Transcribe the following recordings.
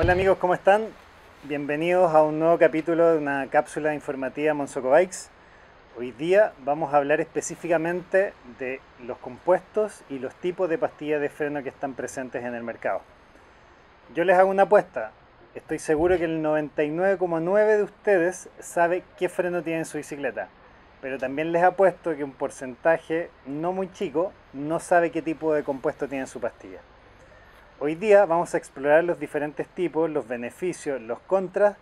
Hola amigos, ¿cómo están? Bienvenidos a un nuevo capítulo de una cápsula informativa Monsoco Bikes. Hoy día vamos a hablar específicamente de los compuestos y los tipos de pastillas de freno que están presentes en el mercado. Yo les hago una apuesta. Estoy seguro que el 99,9% de ustedes sabe qué freno tiene en su bicicleta. Pero también les apuesto que un porcentaje no muy chico no sabe qué tipo de compuesto tiene en su pastilla. Hoy día vamos a explorar los diferentes tipos, los beneficios, los contras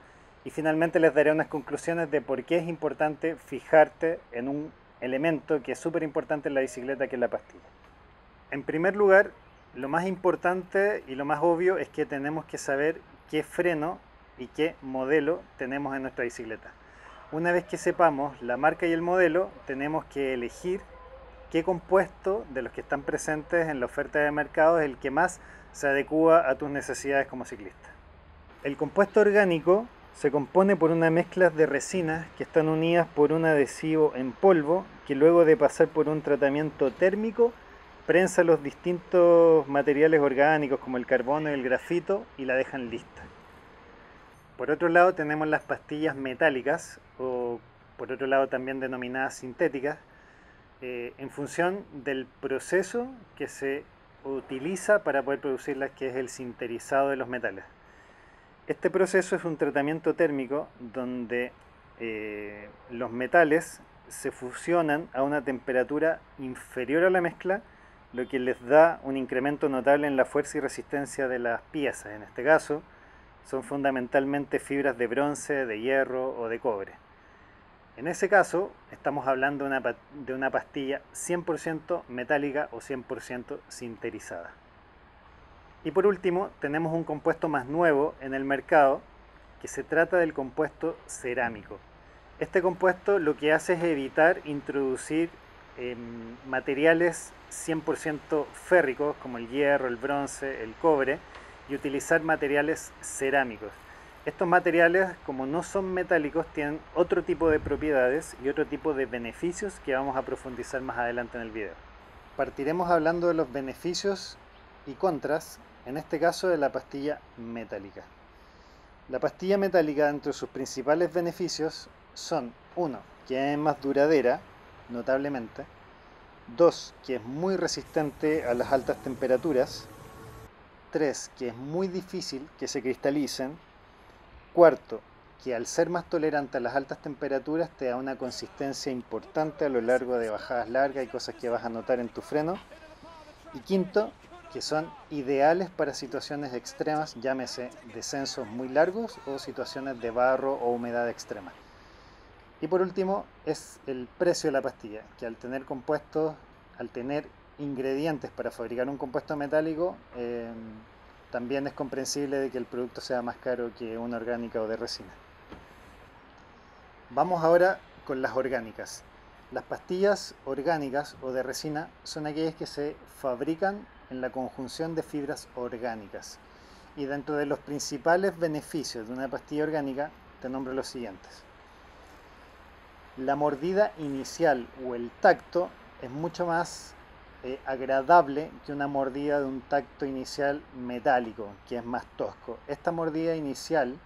y finalmente les daré unas conclusiones de por qué es importante fijarte en un elemento que es súper importante en la bicicleta, que es la pastilla. En primer lugar, lo más importante y lo más obvio es que tenemos que saber qué freno y qué modelo tenemos en nuestra bicicleta. Una vez que sepamos la marca y el modelo, tenemos que elegir qué compuesto de los que están presentes en la oferta de mercado es el que más se adecua a tus necesidades como ciclista. El compuesto orgánico se compone por una mezcla de resinas que están unidas por un adhesivo en polvo que luego de pasar por un tratamiento térmico prensa los distintos materiales orgánicos como el carbono y el grafito y la dejan lista. Por otro lado tenemos las pastillas metálicas o por otro lado también denominadas sintéticas, en función del proceso que se utiliza para poder producirlas, que es el sinterizado de los metales. Este proceso es un tratamiento térmico donde los metales se fusionan a una temperatura inferior a la mezcla, lo que les da un incremento notable en la fuerza y resistencia de las piezas. En este caso son fundamentalmente fibras de bronce, de hierro o de cobre. En ese caso, estamos hablando de una pastilla 100% metálica o 100% sinterizada. Y por último, tenemos un compuesto más nuevo en el mercado, que se trata del compuesto cerámico. Este compuesto lo que hace es evitar introducir materiales 100% férricos, como el hierro, el bronce, el cobre, y utilizar materiales cerámicos. Estos materiales, como no son metálicos, tienen otro tipo de propiedades y otro tipo de beneficios que vamos a profundizar más adelante en el video. Partiremos hablando de los beneficios y contras, en este caso de la pastilla metálica. La pastilla metálica, entre sus principales beneficios, son 1. Que es más duradera, notablemente. 2. Que es muy resistente a las altas temperaturas. 3. Que es muy difícil que se cristalicen. Cuarto, que al ser más tolerante a las altas temperaturas te da una consistencia importante a lo largo de bajadas largas y cosas que vas a notar en tu freno. Y quinto, que son ideales para situaciones extremas, llámese descensos muy largos o situaciones de barro o humedad extrema. Y por último es el precio de la pastilla, que al tener compuestos, al tener ingredientes para fabricar un compuesto metálico, también es comprensible de que el producto sea más caro que una orgánica o de resina. Vamos ahora con las orgánicas. Las pastillas orgánicas o de resina son aquellas que se fabrican en la conjunción de fibras orgánicas. Y dentro de los principales beneficios de una pastilla orgánica, te nombro los siguientes. La mordida inicial o el tacto es mucho más agradable que una mordida de un tacto inicial metálico, que es más tosco. Esta mordida inicial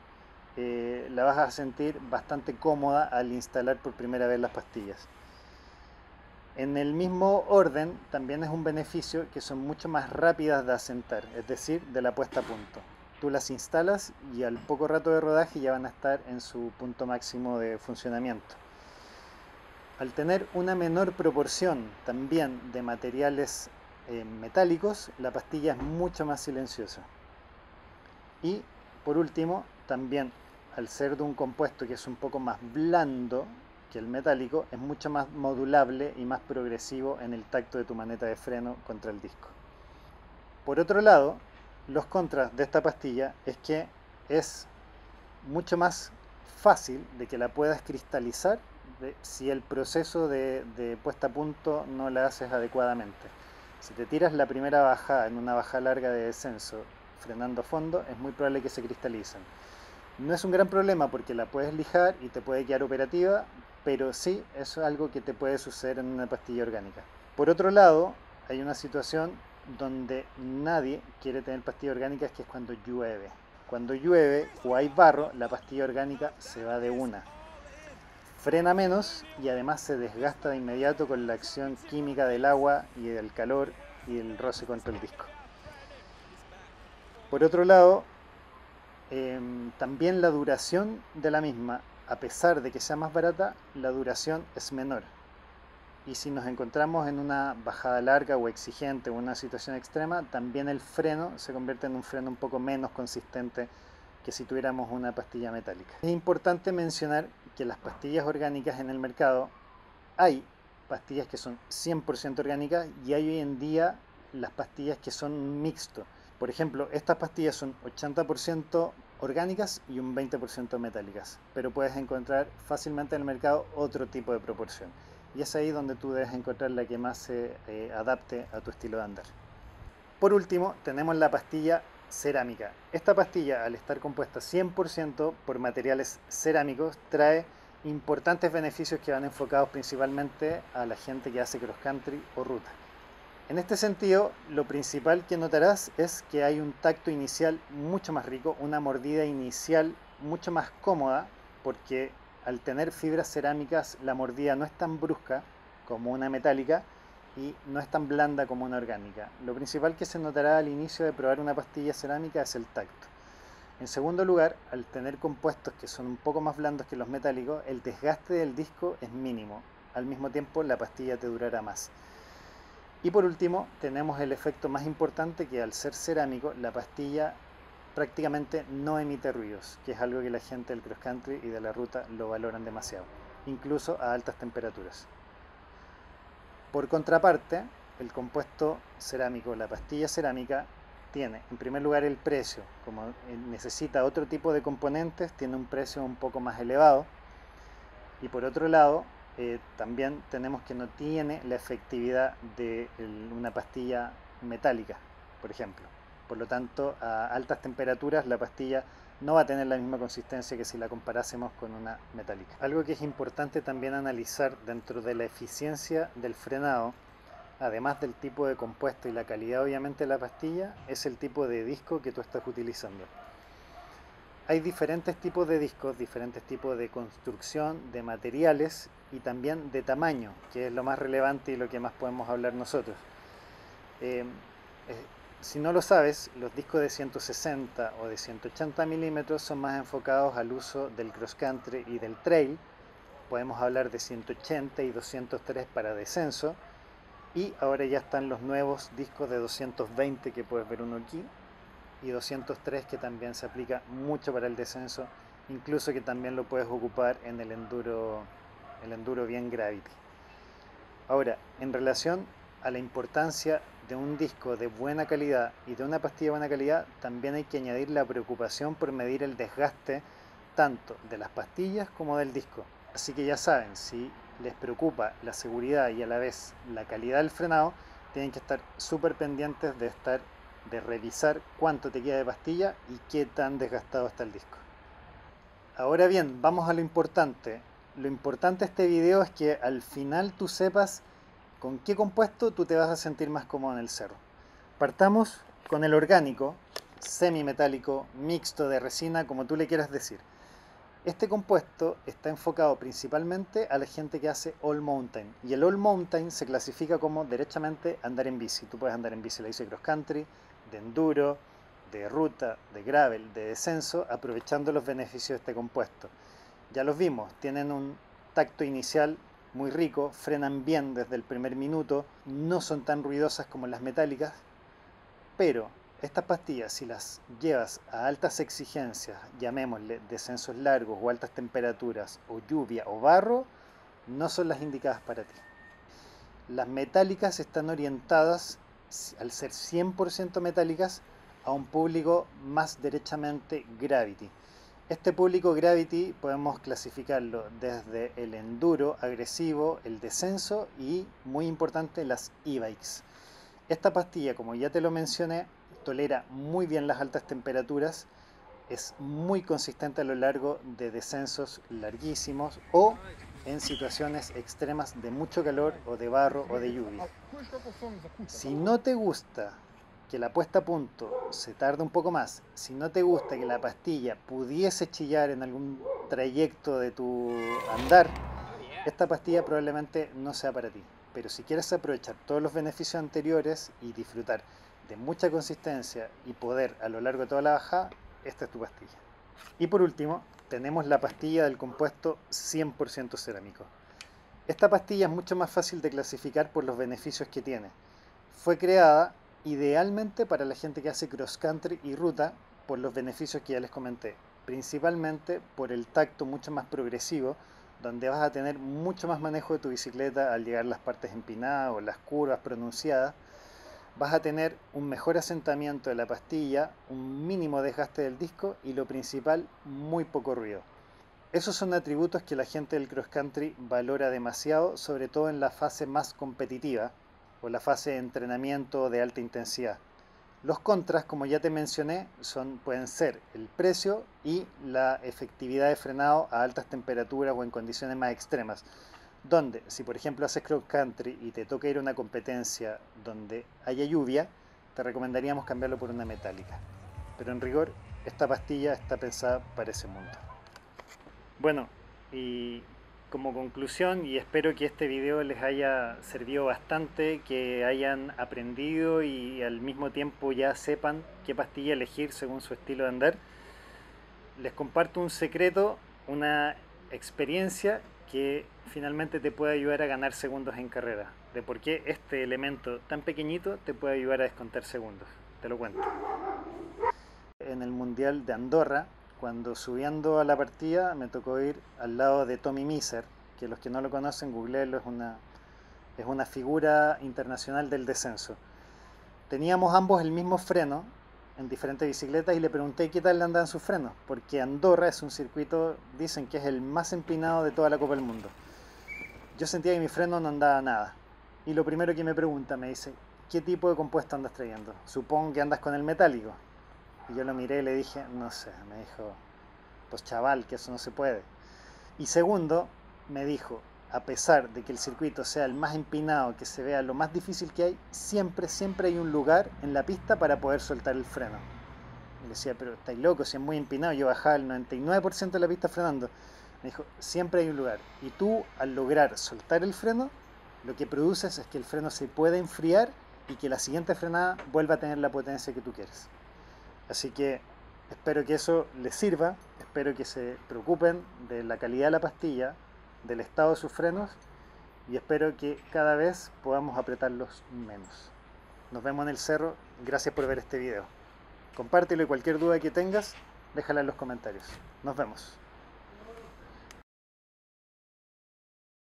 la vas a sentir bastante cómoda al instalar por primera vez las pastillas. En el mismo orden, también es un beneficio que son mucho más rápidas de asentar, es decir, de la puesta a punto. Tú las instalas y al poco rato de rodaje ya van a estar en su punto máximo de funcionamiento. Al tener una menor proporción también de materiales metálicos, la pastilla es mucho más silenciosa. Y por último, también al ser de un compuesto que es un poco más blando que el metálico, es mucho más modulable y más progresivo en el tacto de tu maneta de freno contra el disco. Por otro lado, los contras de esta pastilla es que es mucho más fácil de que la puedas cristalizar si el proceso de puesta a punto no la haces adecuadamente. Si te tiras la primera bajada en una bajada larga de descenso frenando fondo, es muy probable que se cristalicen. No es un gran problema porque la puedes lijar y te puede quedar operativa, pero sí es algo que te puede suceder en una pastilla orgánica. Por otro lado, hay una situación donde nadie quiere tener pastillas orgánicas, que es cuando llueve. Cuando llueve o hay barro, la pastilla orgánica se va de una. Frena menos y además se desgasta de inmediato con la acción química del agua y del calor y el roce contra el disco. Por otro lado, también la duración de la misma, a pesar de que sea más barata, la duración es menor. Y si nos encontramos en una bajada larga o exigente o una situación extrema, también el freno se convierte en un freno un poco menos consistente que si tuviéramos una pastilla metálica. Es importante mencionar que las pastillas orgánicas en el mercado, hay pastillas que son 100% orgánicas y hay hoy en día las pastillas que son mixto. Por ejemplo, estas pastillas son 80% orgánicas y un 20% metálicas, pero puedes encontrar fácilmente en el mercado otro tipo de proporción. Y es ahí donde tú debes encontrar la que más se adapte a tu estilo de andar. Por último, tenemos la pastilla cerámica. Esta pastilla, al estar compuesta 100% por materiales cerámicos, trae importantes beneficios que van enfocados principalmente a la gente que hace cross country o ruta. En este sentido, lo principal que notarás es que hay un tacto inicial mucho más rico, una mordida inicial mucho más cómoda, porque al tener fibras cerámicas la mordida no es tan brusca como una metálica y no es tan blanda como una orgánica. Lo principal que se notará al inicio de probar una pastilla cerámica es el tacto. En segundo lugar, al tener compuestos que son un poco más blandos que los metálicos, el desgaste del disco es mínimo. Al mismo tiempo, la pastilla te durará más. Y por último, tenemos el efecto más importante, que al ser cerámico, la pastilla prácticamente no emite ruidos, que es algo que la gente del cross country y de la ruta lo valoran demasiado, incluso a altas temperaturas. Por contraparte, el compuesto cerámico, la pastilla cerámica, tiene en primer lugar el precio, como necesita otro tipo de componentes, tiene un precio un poco más elevado, y por otro lado, también tenemos que no tiene la efectividad de una pastilla metálica, por ejemplo. Por lo tanto, a altas temperaturas la pastilla no va a tener la misma consistencia que si la comparásemos con una metálica. Algo que es importante también analizar dentro de la eficiencia del frenado, además del tipo de compuesto y la calidad obviamente de la pastilla, es el tipo de disco que tú estás utilizando. Hay diferentes tipos de discos, diferentes tipos de construcción, de materiales y también de tamaño, que es lo más relevante y lo que más podemos hablar nosotros. Si no lo sabes, los discos de 160 o de 180 milímetros son más enfocados al uso del cross country y del trail. Podemos hablar de 180 y 203 para descenso. Y ahora ya están los nuevos discos de 220 que puedes ver uno aquí, y 203 que también se aplica mucho para el descenso, incluso que también lo puedes ocupar en el enduro bien gravity. Ahora, en relación a la importancia de un disco de buena calidad y de una pastilla de buena calidad, también hay que añadir la preocupación por medir el desgaste tanto de las pastillas como del disco. Así que ya saben, si les preocupa la seguridad y a la vez la calidad del frenado, tienen que estar súper pendientes de revisar cuánto te queda de pastilla y qué tan desgastado está el disco. Ahora bien, vamos a lo importante. Lo importante de este video es que al final tú sepas con qué compuesto tú te vas a sentir más cómodo en el cerro. Partamos con el orgánico, semimetálico, mixto, de resina, como tú le quieras decir. Este compuesto está enfocado principalmente a la gente que hace all mountain, y el all mountain se clasifica como derechamente andar en bici. Tú puedes andar en bici, la bici cross country, de enduro, de ruta, de gravel, de descenso, aprovechando los beneficios de este compuesto. Ya los vimos, tienen un tacto inicial muy rico, frenan bien desde el primer minuto, no son tan ruidosas como las metálicas, pero estas pastillas, si las llevas a altas exigencias, llamémosle descensos largos o altas temperaturas o lluvia o barro, no son las indicadas para ti. Las metálicas están orientadas, al ser 100% metálicas, a un público más derechamente gravity. Este público gravity podemos clasificarlo desde el enduro agresivo, el descenso y, muy importante, las e-bikes. Esta pastilla, como ya te lo mencioné, tolera muy bien las altas temperaturas, es muy consistente a lo largo de descensos larguísimos o en situaciones extremas de mucho calor o de barro o de lluvia. Si no te gusta que la puesta a punto se tarda un poco más, si no te gusta que la pastilla pudiese chillar en algún trayecto de tu andar, esta pastilla probablemente no sea para ti. Pero si quieres aprovechar todos los beneficios anteriores y disfrutar de mucha consistencia y poder a lo largo de toda la bajada, esta es tu pastilla. Y por último, tenemos la pastilla del compuesto 100% cerámico. Esta pastilla es mucho más fácil de clasificar por los beneficios que tiene. Fue creada idealmente para la gente que hace cross country y ruta por los beneficios que ya les comenté, principalmente por el tacto mucho más progresivo, donde vas a tener mucho más manejo de tu bicicleta al llegar a las partes empinadas o las curvas pronunciadas. Vas a tener un mejor asentamiento de la pastilla, un mínimo desgaste del disco y lo principal, muy poco ruido. Esos son atributos que la gente del cross country valora demasiado, sobre todo en la fase más competitiva o la fase de entrenamiento de alta intensidad. Los contras, como ya te mencioné, pueden ser el precio y la efectividad de frenado a altas temperaturas o en condiciones más extremas. Donde, si por ejemplo haces cross country y te toca ir a una competencia donde haya lluvia, te recomendaríamos cambiarlo por una metálica. Pero en rigor, esta pastilla está pensada para ese mundo. Bueno, y como conclusión, y espero que este video les haya servido bastante, que hayan aprendido y al mismo tiempo ya sepan qué pastilla elegir según su estilo de andar, les comparto un secreto, una experiencia que finalmente te puede ayudar a ganar segundos en carrera, de por qué este elemento tan pequeñito te puede ayudar a descontar segundos. Te lo cuento. En el Mundial de Andorra, cuando subiendo a la partida me tocó ir al lado de Tommy Miser, que los que no lo conocen, googleenlo, es una figura internacional del descenso. Teníamos ambos el mismo freno en diferentes bicicletas y le pregunté qué tal le andaban sus frenos, porque Andorra es un circuito, dicen que es el más empinado de toda la Copa del Mundo. Yo sentía que mi freno no andaba nada. Y lo primero que me pregunta, me dice, ¿qué tipo de compuesto andas trayendo? Supongo que andas con el metálico. Y yo lo miré y le dije, no sé, me dijo, pues chaval, que eso no se puede. Y segundo, me dijo, a pesar de que el circuito sea el más empinado, que se vea lo más difícil que hay, siempre hay un lugar en la pista para poder soltar el freno. Y le decía, pero estáis locos, si es muy empinado, yo bajaba el 99% de la pista frenando. Me dijo, siempre hay un lugar. Y tú, al lograr soltar el freno, lo que produces es que el freno se pueda enfriar y que la siguiente frenada vuelva a tener la potencia que tú quieres. Así que espero que eso les sirva, espero que se preocupen de la calidad de la pastilla, del estado de sus frenos y espero que cada vez podamos apretarlos menos. Nos vemos en el cerro, gracias por ver este video. Compártelo y cualquier duda que tengas, déjala en los comentarios. Nos vemos.